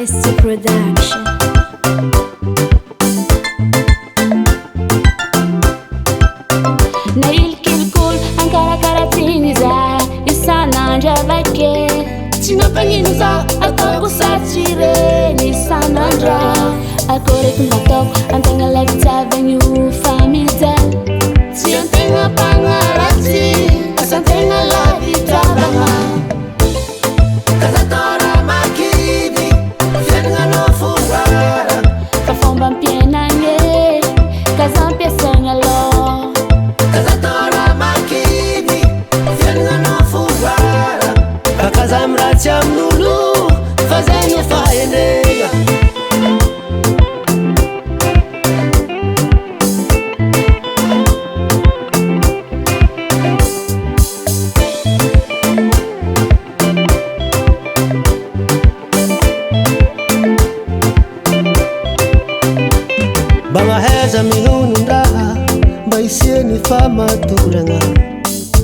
SC Production. Nail kilkul ankarakaratigny za isan'andro avake tsy nampagnino za ataoko satsy reny isan'andra akoreky mbataoko antegna lavi-tiavagny io famijany tsy antegna mpagnaratsy asantegna lavi-tiavagna kazatora makiny fiaignanao foara fa fomba ampiainagny kazampiasaigna aloha kazatora makiny fiaignanao foara kakazamy ratsy amin'olo fa zay no fahenega Bangaheza mihonondraha mba isiany famatoragna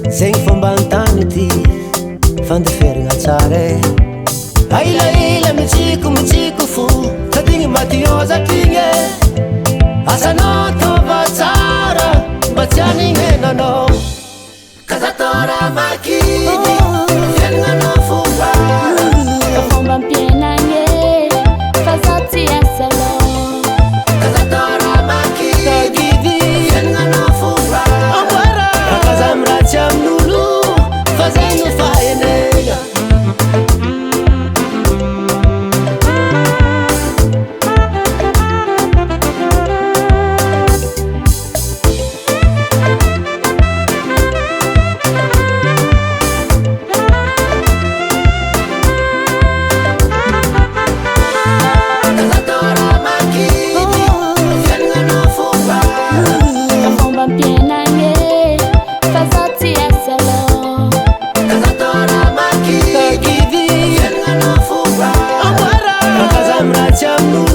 zegny fomba antany ty fandeferagna tsara ailaila mitsiko fo sadigny matignon zatrigny asanao tova tsara mba tsy anignenanao kazatora makiny fiaignanao foara fa fomba ampiainagny fa za tsy asa aloha kazatora makiny fiaignanao foara kakazamy ratsy amin'olo fa zay no fahenega I'm